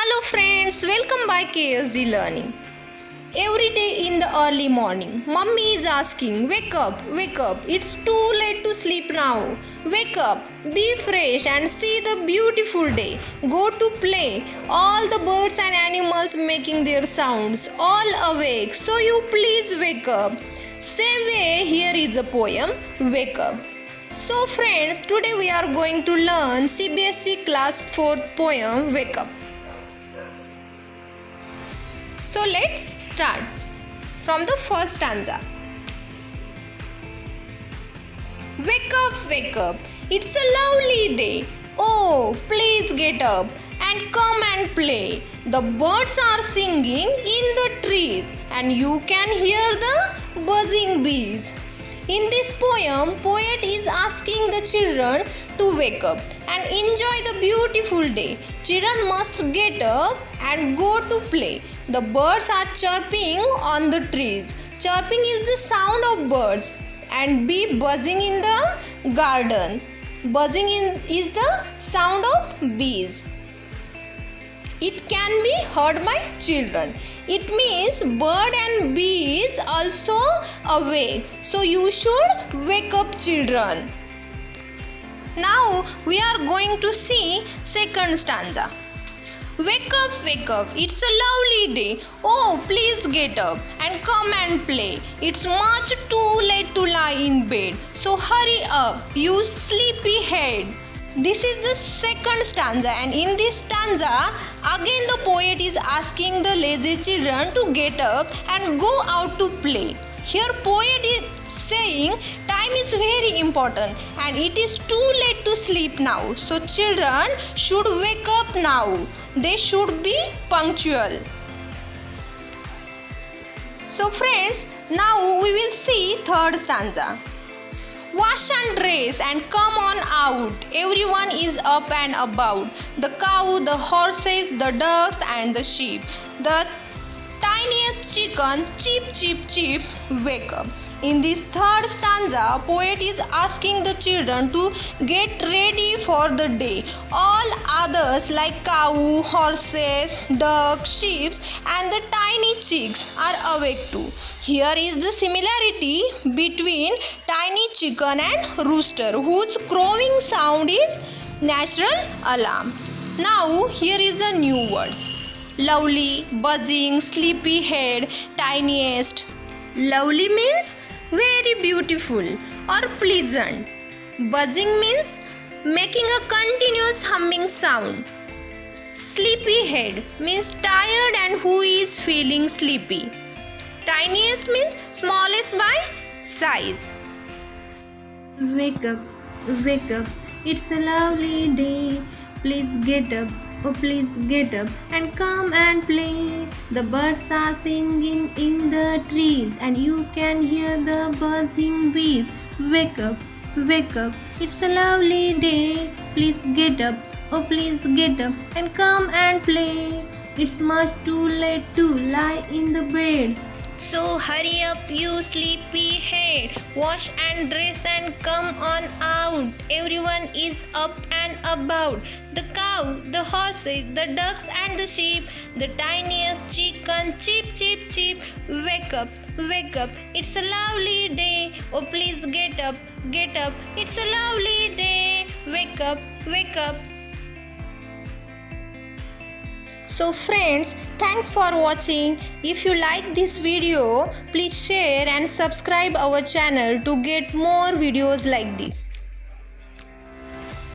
Hello friends, welcome by KSD Learning. Every day in the early morning, Mummy is asking, wake up, it's too late to sleep now. Wake up, be fresh and see the beautiful day. Go to play, all the birds and animals making their sounds, all awake, so you please wake up. Same way, here is a poem, Wake Up. So friends, today we are going to learn CBSE class 4 poem, Wake Up. So let's start from the first stanza. Wake up, it's a lovely day. Oh, please get up and come and play. The birds are singing in the trees and you can hear the buzzing bees. In this poem, poet is asking the children to wake up and enjoy the beautiful day. Children must get up and go to play. The birds are chirping on the trees. Chirping is the sound of birds and bee buzzing in the garden. Buzzing is the sound of bees. It can be heard by children. It means bird and bees also awake. So you should wake up, children. Now we are going to see second stanza. Wake up, it's a lovely day. Oh, please get up and come and play. It's much too late to lie in bed. So hurry up, you sleepy head. This is the second stanza, and in this stanza, again the poet is asking the lazy children to get up and go out to play. Here poet is saying time is very important and it is too late to sleep now. So children should wake up now. They should be punctual. So friends, now we will see third stanza. Wash and dress and come on out. Everyone is up and about. The cow, the horses, the ducks and the sheep. The tiniest chicken, cheep, cheep, cheep, wake up. In this third stanza, poet is asking the children to get ready for the day. All others like cow, horses, ducks, sheep and the tiny chicks are awake too. Here is the similarity between tiny chicken and rooster, whose crowing sound is natural alarm. Now here is the new words. Lovely, buzzing, sleepy head, tiniest. Lovely means very beautiful or pleasant. Buzzing means making a continuous humming sound. Sleepy head means tired and who is feeling sleepy. Tiniest means smallest by size. Wake up, it's a lovely day. Please get up, oh please get up and come and play. The birds are singing in the trees and you can hear the buzzing bees. Wake up, it's a lovely day. Please get up, oh please get up and come and play. It's much too late to lie in the bed. So hurry up, you sleepy head. Wash and dress and come on out. Everyone is up and about. The cow, the horses, the ducks and the sheep. The tiniest chicken, cheep, cheep, cheep. Wake up, it's a lovely day. Oh please get up, it's a lovely day. Wake up. So friends, thanks for watching. If you like this video, please share and subscribe our channel to get more videos like this.